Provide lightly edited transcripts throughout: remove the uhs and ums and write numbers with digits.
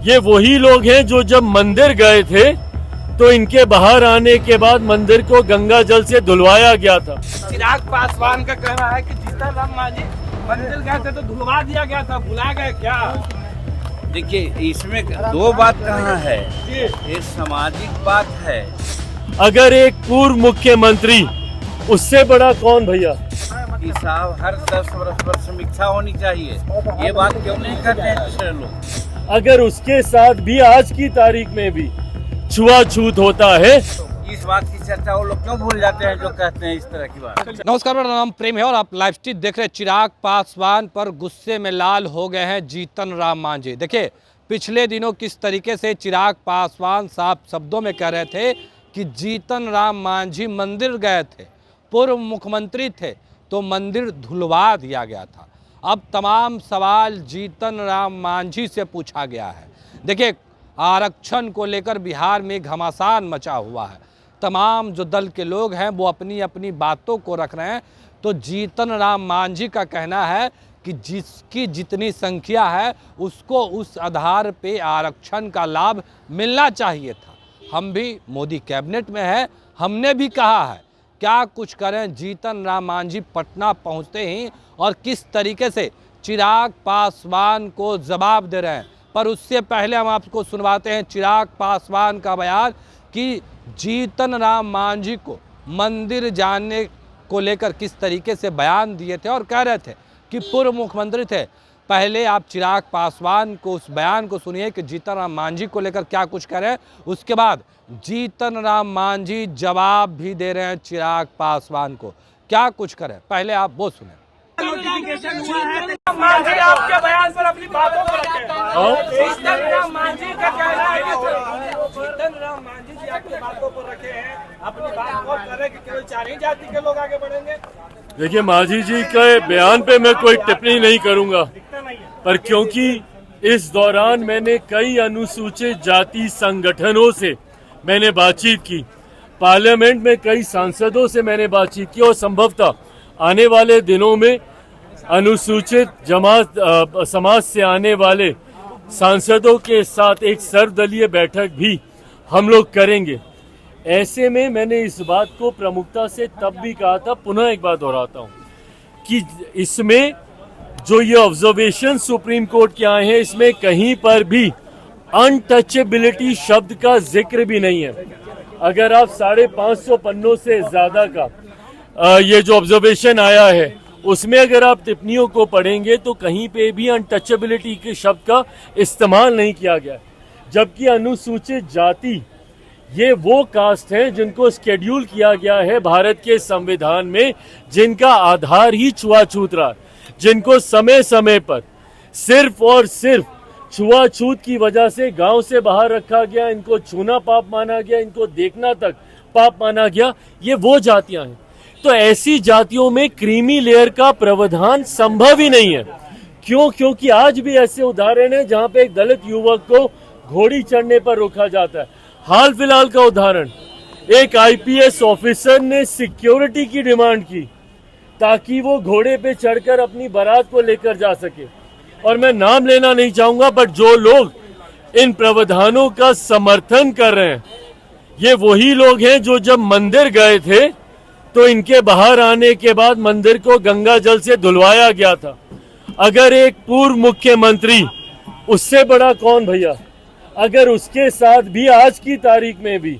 ये वही लोग हैं जो जब मंदिर गए थे तो इनके बाहर आने के बाद मंदिर को गंगा जल से धुलवाया गया था। चिराग पासवान का कहना है कि जीतन राम मांझी मंदिर गए थे तो धुलवा दिया गया था, भुला गए क्या? देखिए, इसमें दो बात कहाँ है, ये सामाजिक बात है। अगर एक पूर्व मुख्यमंत्री, उससे बड़ा कौन भैया? कि साहब हर 10 वर्ष पर समीक्षा होनी चाहिए, ये बात क्यों नहीं करते हैं दूसरे लोग? अगर उसके साथ भी आज की तारीख में भी छुआछूत होता है, इस बात की चर्चा वो लोग क्यों भूल जाते हैं जो कहते हैं इस तरह की बात। नमस्कार, मेरा नाम प्रेम है और आप लाइव स्ट्रीट देख रहे हैं। चिराग पासवान पर गुस्से में लाल हो गए हैं जीतन राम मांझी। देखिए, पिछले दिनों किस तरीके से चिराग पासवान साफ शब्दों में कह रहे थे कि जीतन राम मांझी मंदिर गए थे, पूर्व मुख्यमंत्री थे, तो मंदिर धुलवा दिया गया था। अब तमाम सवाल जीतन राम मांझी से पूछा गया है। देखिए, आरक्षण को लेकर बिहार में घमासान मचा हुआ है। तमाम जो दल के लोग हैं वो अपनी अपनी बातों को रख रहे हैं। तो जीतन राम मांझी का कहना है कि जिसकी जितनी संख्या है उसको उस आधार पे आरक्षण का लाभ मिलना चाहिए था। हम भी मोदी कैबिनेट में है, हमने भी कहा है क्या कुछ करें। जीतन राम मांझी पटना पहुंचते ही और किस तरीके से चिराग पासवान को जवाब दे रहे हैं, पर उससे पहले हम आपको सुनवाते हैं चिराग पासवान का बयान कि जीतन राम मांझी को मंदिर जाने को लेकर किस तरीके से बयान दिए थे और कह रहे थे कि पूर्व मुख्यमंत्री थे। पहले आप चिराग पासवान को उस बयान को सुनिए कि जीतन राम मांझी को लेकर क्या कुछ कह रहे हैं। उसके बाद जीतन राम मांझी जवाब भी दे रहे हैं चिराग पासवान को, क्या कुछ करें। पहले आप वो सुने। मांझी आपके बयान पर अपनी बातों को रखे हैं। जीतन राम मांझी का कहना है कि जीतन राम मांझी जी अपनी बातों पर रखे हैं, अपनी बात को करें कि केवल 4 ही जाति के लोग आगे बढ़ेंगे। देखिए, मांझी जी के बयान पे मैं कोई टिप्पणी नहीं करूंगा, पर क्योंकि इस दौरान मैंने कई अनुसूचित जाति संगठनों से मैंने बातचीत की, पार्लियामेंट में कई सांसदों से मैंने बातचीत की और संभवतः आने वाले दिनों में अनुसूचित समाज से आने वाले सांसदों के साथ एक सर्वदलीय बैठक भी हम लोग करेंगे। ऐसे में मैंने इस बात को प्रमुखता से तब भी कहा था, पुनः एक बार दोहराता हूँ कि इसमें जो ये ऑब्जर्वेशन सुप्रीम कोर्ट के आए हैं, इसमें कहीं पर भी अनटचेबिलिटी शब्द का जिक्र भी नहीं है। अगर आप 550 पन्नों से ज्यादा का ये जो ऑब्जर्वेशन आया है उसमें अगर आप टिप्पणियों को पढ़ेंगे तो कहीं पे भी अनटचेबिलिटी के शब्द का इस्तेमाल नहीं किया गया। जबकि अनुसूचित जाति ये वो कास्ट है जिनको शेड्यूल किया गया है भारत के संविधान में, जिनका आधार ही छुआछूत रहा, जिनको समय समय पर सिर्फ और सिर्फ छुआछूत की वजह से गांव से बाहर रखा गया, इनको छूना पाप माना गया, इनको देखना तक पाप माना गया। ये वो जातियां हैं। तो ऐसी जातियों में क्रीमी लेयर का प्रावधान संभव ही नहीं है। क्यों? क्योंकि आज भी ऐसे उदाहरण है जहां पे एक दलित युवक को घोड़ी चढ़ने पर रोका जाता है। हाल फिलहाल का उदाहरण, एक आईपीएस ऑफिसर ने सिक्योरिटी की डिमांड की ताकि वो घोड़े पे चढ़कर अपनी बारात को लेकर जा सके। और मैं नाम लेना नहीं चाहूंगा, बट जो लोग इन प्रावधानों का समर्थन कर रहे हैं ये वही लोग हैं जो जब मंदिर गए थे तो इनके बाहर आने के बाद मंदिर को गंगा जल से धुलवाया गया था। अगर एक पूर्व मुख्यमंत्री, उससे बड़ा कौन भैया? अगर उसके साथ भी आज की तारीख में भी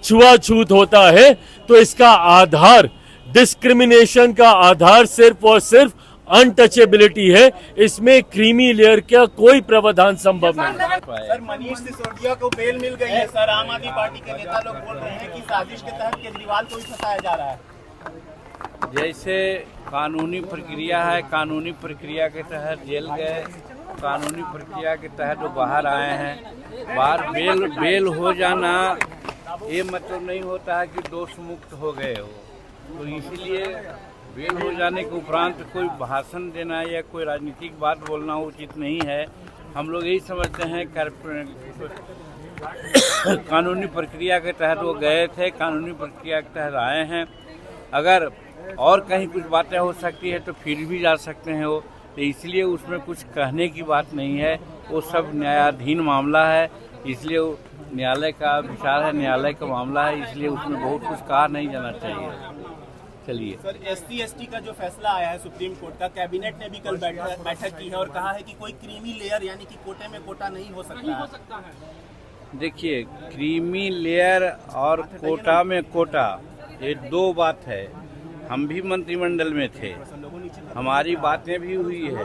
छुआछूत होता है तो इसका आधार, डिस्क्रिमिनेशन का आधार सिर्फ और सिर्फ अनटचेबिलिटी है। इसमें क्रीमी लेयर का कोई प्रावधान संभव नहीं। सर, मनीष सिसोदिया को बेल मिल गई है। सर, आम आदमी पार्टी के नेता लोग बोल रहे हैं कि साजिश के तहत केजरीवाल को ही फंसाया जा रहा है। जैसे कानूनी प्रक्रिया है, कानूनी प्रक्रिया के तहत जेल गए, कानूनी प्रक्रिया के तहत वो बाहर आए हैं। बाहर बेल हो जाना ये मतलब नहीं होता है कि दोष मुक्त हो गए हो। तो इसीलिए बेल हो जाने के उपरांत कोई भाषण देना या कोई राजनीतिक बात बोलना उचित नहीं है। हम लोग यही समझते हैं कानूनी प्रक्रिया के तहत वो गए थे, कानूनी प्रक्रिया के तहत आए हैं। अगर और कहीं कुछ बातें हो सकती है तो फिर भी जा सकते हैं वो, तो इसलिए उसमें कुछ कहने की बात नहीं है, वो सब न्यायाधीन मामला है, इसलिए वो न्यायालय का विचार है, न्यायालय का मामला है, इसलिए उसमें बहुत कुछ कहा नहीं जाना चाहिए। चलिए सर, SC/ST का जो फैसला आया है सुप्रीम कोर्ट का, कैबिनेट ने भी कल बैठक की है और कहा है कि कोई क्रीमी लेयर यानी कि कोटे में कोटा नहीं हो सकता है। देखिए, क्रीमी लेयर और कोटा में कोटा ये दो बात है। हम भी मंत्रिमंडल में थे, हमारी बातें भी हुई है।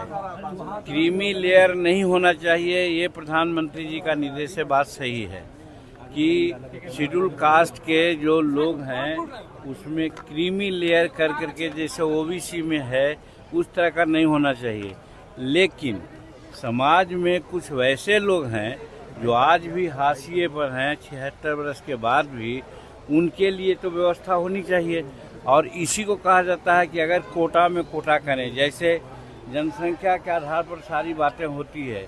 क्रीमी लेयर नहीं होना चाहिए, ये प्रधानमंत्री जी का निर्देश है। बात सही है कि शेड्यूल कास्ट के जो लोग हैं उसमें क्रीमी लेयर कर करके जैसे OBC में है उस तरह का नहीं होना चाहिए। लेकिन समाज में कुछ वैसे लोग हैं जो आज भी हाशिए पर हैं 76 वर्ष के बाद भी, उनके लिए तो व्यवस्था होनी चाहिए। और इसी को कहा जाता है कि अगर कोटा में कोटा करें, जैसे जनसंख्या के आधार पर सारी बातें होती है,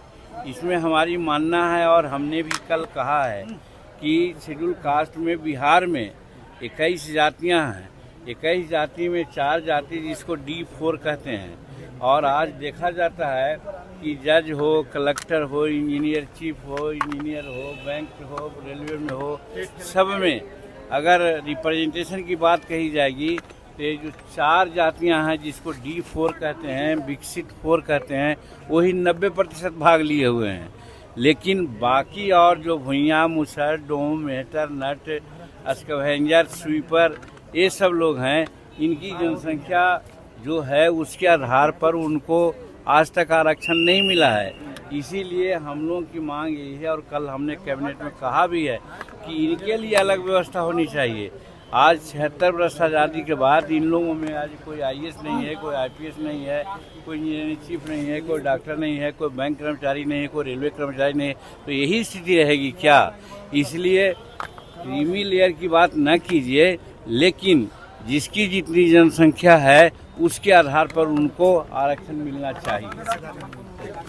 इसमें हमारी मानना है और हमने भी कल कहा है कि शेड्यूल कास्ट में बिहार में 21 जातियां हैं, 21 जाति में 4 जाति जिसको D4 कहते हैं। और आज देखा जाता है कि जज हो, कलेक्टर हो, इंजीनियर चीफ हो, इंजीनियर हो, बैंक हो, रेलवे में हो, सब में अगर रिप्रेजेंटेशन की बात कही जाएगी तो ये जो 4 जातियां हैं जिसको D4 कहते हैं, विकसित 4 कहते हैं, वही 90% भाग लिए हुए हैं। लेकिन बाकी और जो भुइयाँ, मुसर, डोम, मेहतर, नट, स्कैवेंजर, स्वीपर, ये सब लोग हैं, इनकी जनसंख्या जो है उसके आधार पर उनको आज तक आरक्षण नहीं मिला है। इसीलिए हम लोगों की मांग यही है और कल हमने कैबिनेट में कहा भी है कि इनके लिए अलग व्यवस्था होनी चाहिए। आज 76 वर्ष आज़ादी के बाद इन लोगों में आज कोई IAS नहीं है, कोई IPS नहीं है, कोई इंजीनियरिंग चीफ नहीं है, कोई डॉक्टर नहीं है, कोई बैंक कर्मचारी नहीं है, कोई रेलवे कर्मचारी नहीं है, तो यही स्थिति रहेगी क्या? इसलिए क्रीमी लेयर की बात न कीजिए, लेकिन जिसकी जितनी जनसंख्या है उसके आधार पर उनको आरक्षण मिलना चाहिए।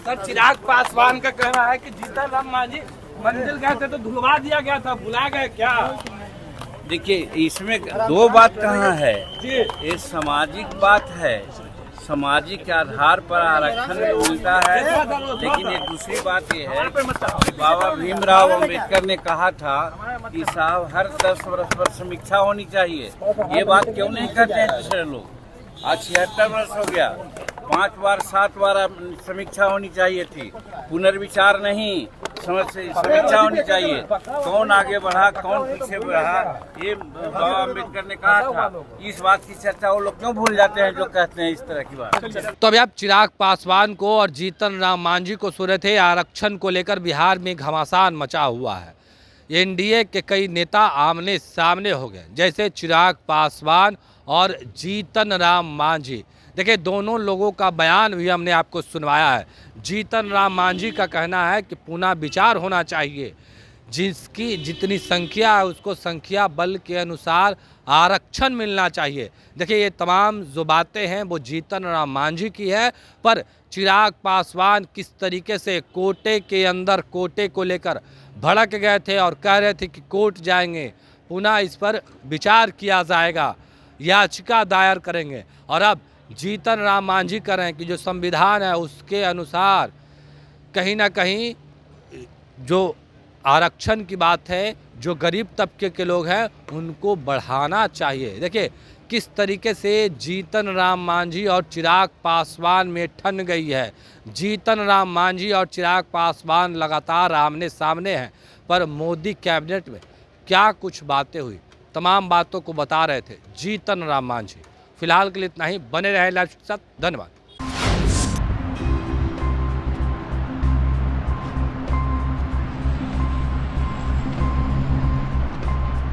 सर, चिराग पासवान का कहना है कि जीतन राम मांझी मंदिर गए थे तो धुलवा दिया गया था, भुला गए क्या? देखिए, इसमें दो बात कहाँ है, ये सामाजिक बात है, सामाजिक के आधार पर आरक्षण मिलता है। लेकिन एक दूसरी बात ये है कि बाबा भीमराव अंबेडकर ने कहा था कि साहब हर 10 वर्ष पर समीक्षा होनी चाहिए। ये बात क्यों नहीं करते हैं दूसरे लोग? आज 76 वर्ष हो गया, 5 बार 7 बार समीक्षा होनी चाहिए थी, पुनर्विचार नहीं, समीक्षा होनी चाहिए। कौन आगे बढ़ा, कौन पीछे बढ़ा, ये बाबा अम्बेडकर ने कहा था। इस बात की चर्चा वो लोग क्यों भूल जाते हैं जो कहते हैं इस तरह की बात। तो अभी आप चिराग पासवान को और जीतन राम मांझी को सुन रहे थे। आरक्षण को लेकर बिहार में घमासान मचा हुआ है। NDA के कई नेता आमने सामने हो गए, जैसे चिराग पासवान और जीतन राम मांझी। देखिए, दोनों लोगों का बयान भी हमने आपको सुनवाया है। जीतन राम मांझी का कहना है कि पुनः विचार होना चाहिए, जिसकी जितनी संख्या है उसको संख्या बल के अनुसार आरक्षण मिलना चाहिए। देखिए, ये तमाम जो बातें हैं वो जीतन राम मांझी की है, पर चिराग पासवान किस तरीके से कोटे के अंदर कोटे को लेकर भड़क गए थे और कह रहे थे कि कोर्ट जाएंगे, पुनः इस पर विचार किया जाएगा, याचिका दायर करेंगे। और अब जीतन राम मांझी कर रहे हैं कि जो संविधान है उसके अनुसार कहीं ना कहीं जो आरक्षण की बात है, जो गरीब तबके के लोग हैं उनको बढ़ाना चाहिए। देखिए किस तरीके से जीतन राम मांझी और चिराग पासवान में ठन गई है। जीतन राम मांझी और चिराग पासवान लगातार आमने सामने हैं, पर मोदी कैबिनेट में क्या कुछ बातें हुई, तमाम बातों को बता रहे थे जीतन राम मांझी। फिलहाल के लिए इतना ही। बने रहे लाइव के साथ। धन्यवाद।